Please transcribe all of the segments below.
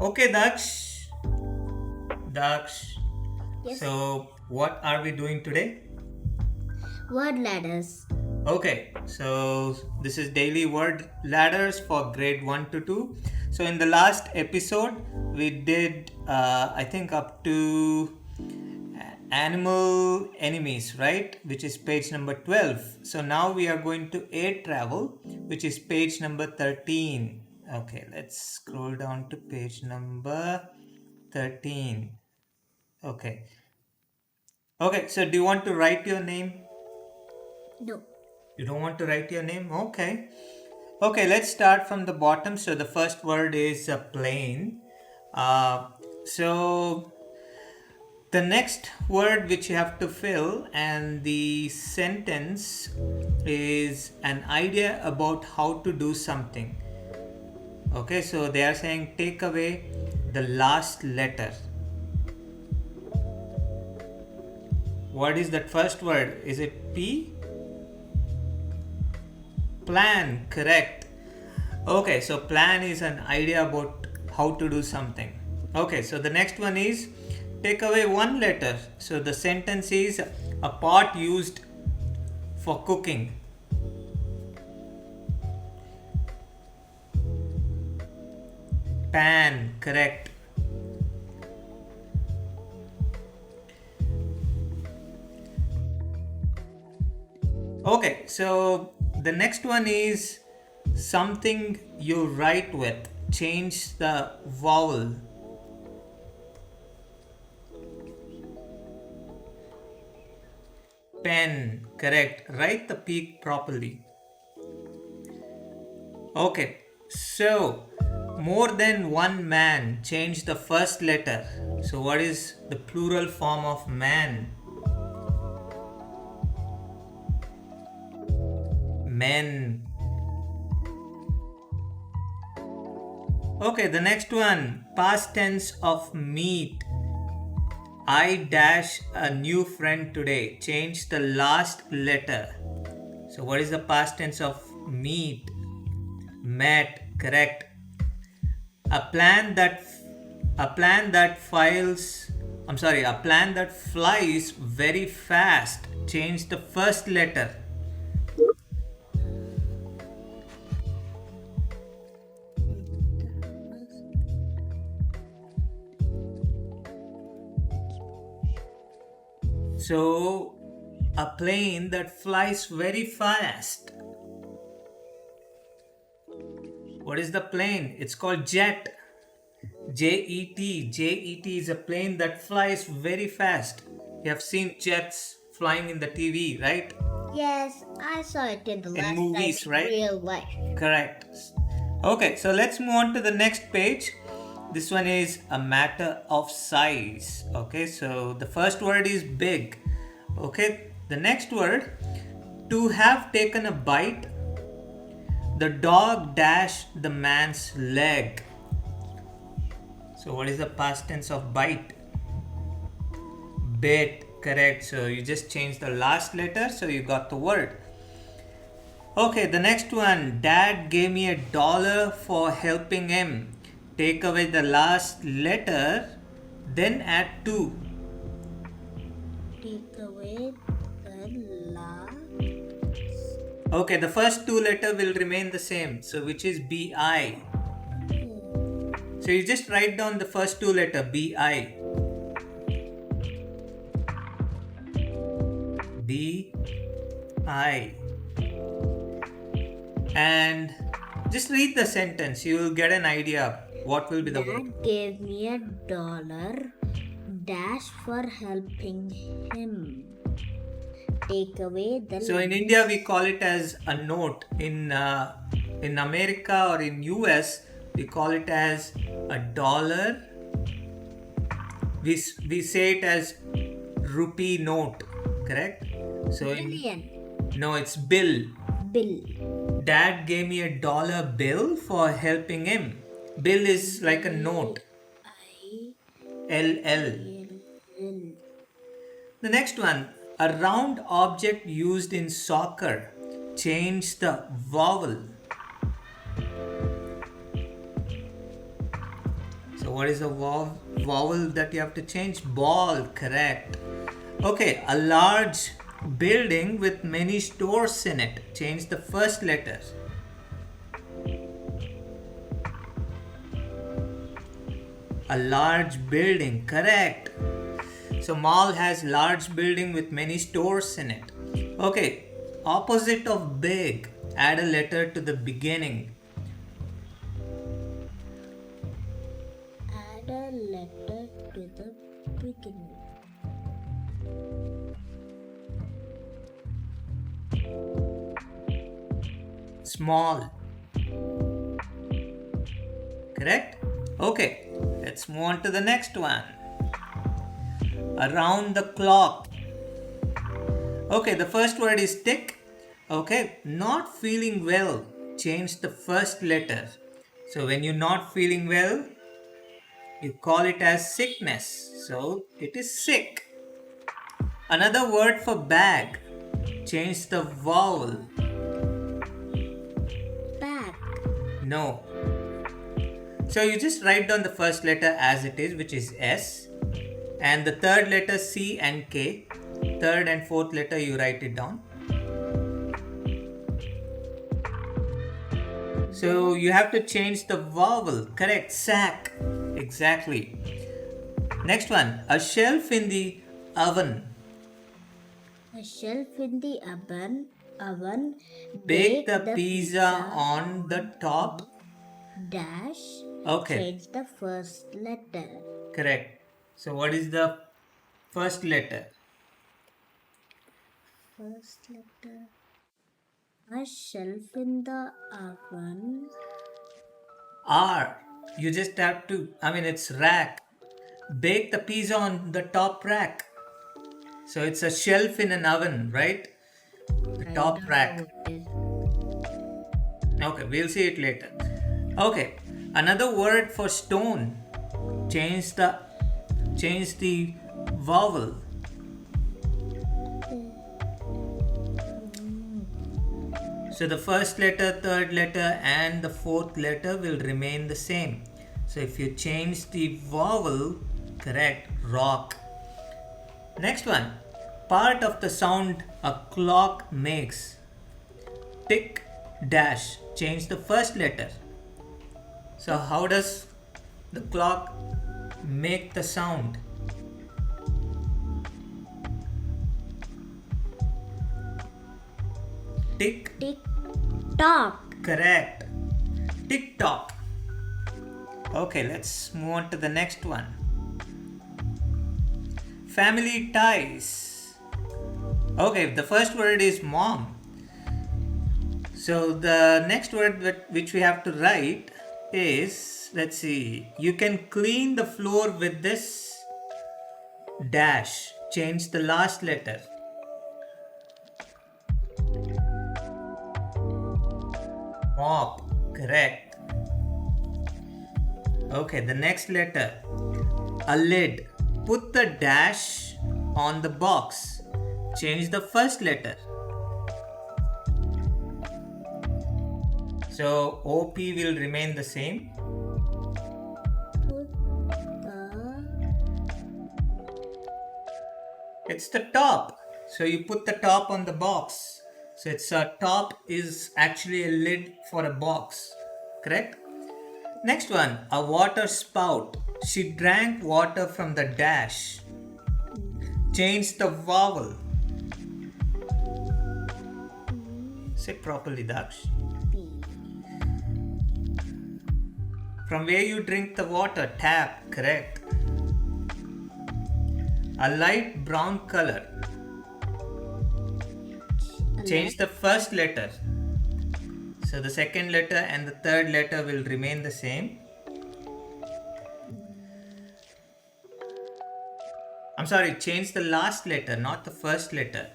Okay, Daksh. Daksh. Yes. So, what are we doing today? Word ladders. Okay, so this is daily word ladders for grade 1 to 2. So, in the last episode, we did, I think, up to animal enemies, right? Which is page number 12. So, now we are going to air travel, which is page number 13. Okay, let's scroll down to page number 13. Okay. Okay, so do you want to write your name? No. You don't want to write your name? Okay. Okay, let's start from the bottom. So the first word is a plane. So the next word which you have to fill, and the sentence is an idea about how to do something. Okay, so they are saying take away the last letter. What is that first word? Is it P? Plan, correct. Okay, so plan is an idea about how to do something. Okay, so the next one is take away one letter. So the sentence is a pot used for cooking. Pan, correct. Okay, so the next one is something you write with. Change the vowel. Pen, correct. Write the peak properly. Okay, so more than one man. Change the first letter. So, what is the plural form of man? Men. Okay, the next one, past tense of meet. I dash a new friend today. Change the last letter. So, what is the past tense of meet? Met, correct. A plan that a plan that files a plan that flies very fast. Change the first letter. So, a plane that flies very fast. What is the plane? It's called jet. Jet. Jet is a plane that flies very fast. You have seen jets flying in the TV, right? Yes, I saw it in the In last time movies, in right? real life. Correct. Okay, so let's move on to the next page. This one is a matter of size. Okay, so the first word is big. Okay, the next word, to have taken a bite. The dog dashed the man's leg. So, what is the past tense of bite? Bit, correct. So, you just changed the last letter, so you got the word. Okay, the next one. Dad gave me $1 for helping him. Take away the last letter, then add 2. Take away the last. Okay, the first 2 letter will remain the same. So, which is BI. So, you just write down the first 2 letter BI. BI. And just read the sentence. You will get an idea what will be the word. Dad gave me $1 dash for helping him. Take away the. So in India we call it as a note. In America or in US we call it as a dollar. We say it as rupee note, correct? So Million. no, it's bill. Bill. Dad gave me $1 bill for helping him. Bill is like a note. LL. The next one, a round object used in soccer. Change the vowel. So So what is the vowel that you have to change? Ball, correct. Okay, a large building with many stores in it. Change the first letter. A large building, correct. So mall has large building with many stores in it. Okay, opposite of big. Add a letter to the beginning. Add a letter to the beginning. Small. Correct? Okay, let's move on to the next one. Around the clock. Okay, the first word is tick. Okay, not feeling well. Change the first letter. So when you're not feeling well, you call it as sickness. So it is sick. Another word for bag. Change the vowel. Back. No. So you just write down the first letter as it is, which is S, and the third letter C and K. Third and fourth letter you write it down. So you have to change the vowel. Correct. Sack. Exactly. Next one. A shelf in the oven. A shelf in the oven. Bake the pizza on the top. Dash. Okay. Change the first letter. Correct. So what is the first letter? First letter. A shelf in the oven. R. You just have to, it's rack. Bake the pizza on the top rack. So it's a shelf in an oven, right? The top rack. Okay, we'll see it later. Okay, another word for stone. Change the vowel. So the first letter, third letter and the fourth letter will remain the same. So if you change the vowel, correct, rock. Next one, part of the sound a clock makes. Tick, dash, change the first letter. So how does the clock make the sound? Tick. Tick tock. Correct. Tick tock. Okay, let's move on to the next one. Family ties. Okay, the first word is mom. So the next word which we have to write is, let's see, you can clean the floor with this dash. Change the last letter. Mop. Correct. Okay, the next letter. A lid. Put the dash on the box. Change the first letter. So OP will remain the same. Put the It's the top. So you put the top on the box. So it's a top is actually a lid for a box. Correct? Next one, a water spout. She drank water from the dash. Change the vowel. Say properly, Daksh. P. From where you drink the water? Tap. Correct. A light brown color. Change the first letter. So the second letter and the third letter will remain the same. I'm sorry, change the last letter, not the first letter.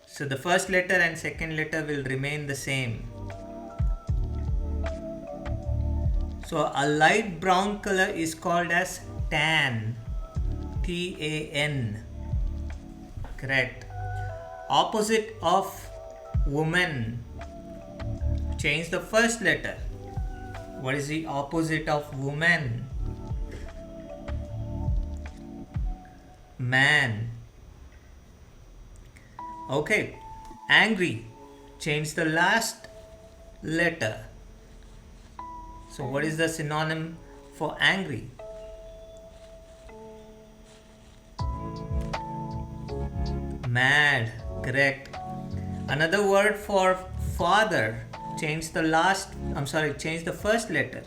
So the first letter and second letter will remain the same. So a light brown color is called as tan. T-A-N. Correct. Opposite of woman. Change the first letter. What is the opposite of woman? Man. Okay. Angry. Change the last letter. So, what is the synonym for angry? Mad. Correct. Another word for father. Change the first letter.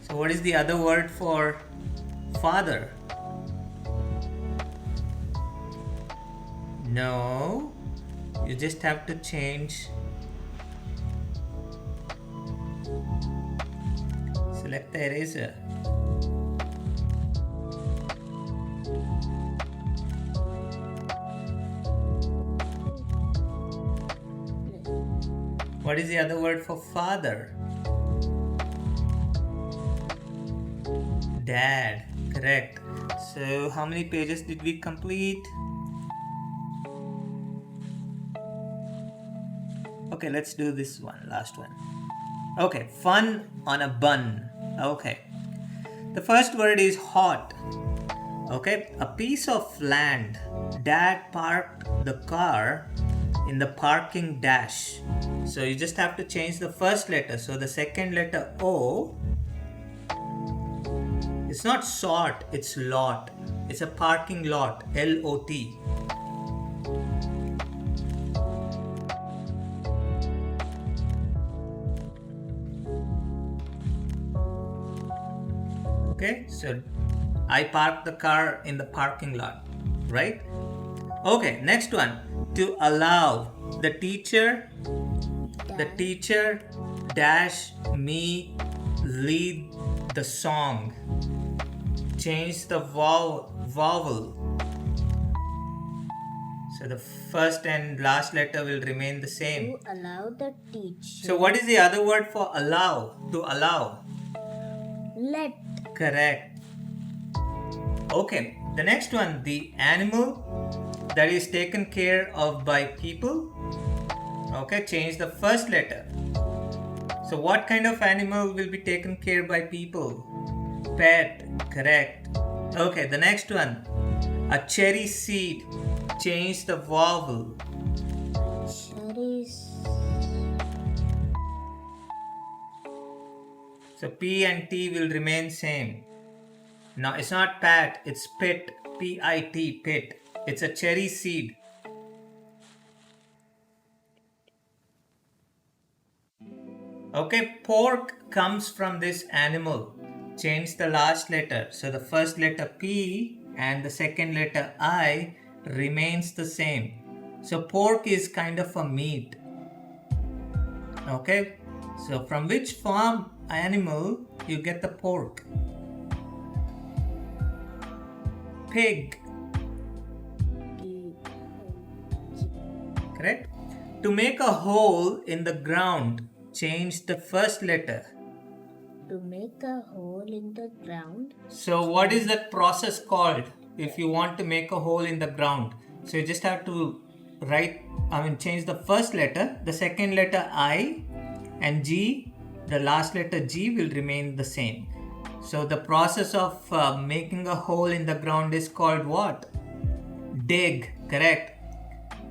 So, what is the other word for father? No. You just have to change. Select the eraser. What is the other word for father? Dad. Correct. So, how many pages did we complete? Okay, let's do this one, last one. Okay, fun on a bun. Okay. The first word is hot. Okay, a piece of land. Dad parked the car in the parking dash. So you just have to change the first letter. So the second letter O. It's not sort, it's lot. It's a parking lot. L-O-T. Okay, so I parked the car in the parking lot, right? Okay, next one. To allow the teacher dash me lead the song. Change the vowel. So the first and last letter will remain the same. To allow the teacher. So what is the other word for allow? To allow. Let. Correct. Okay, the next one, the animal that is taken care of by people. Okay, change the first letter. So what kind of animal will be taken care by people? Pet. Correct. Okay, the next one, a cherry seed. Change the vowel. Cherries. So P and T will remain same. No, it's not pat, it's pit. P-I-T, pit. It's a cherry seed. Okay, pork comes from this animal. Change the last letter. So the first letter P and the second letter I remains the same. So pork is kind of a meat. Okay, so from which farm animal you get the pork? Pig. Correct? To make a hole in the ground, change the first letter. To make a hole in the ground. So what is that process called if you want to make a hole in the ground? So you just have to change the first letter, the second letter I and G, the last letter G will remain the same. So the process of making a hole in the ground is called what? Dig, correct.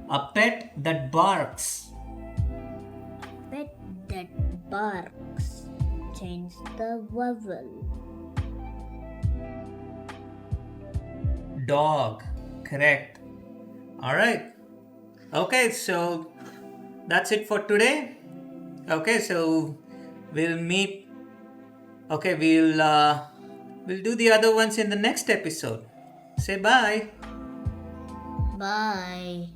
A pet that barks. Pet that barks. Change the vowel. Dog, correct. Alright. Okay, so that's it for today. Okay, so we'll meet. Okay, we'll do the other ones in the next episode. Say bye. Bye.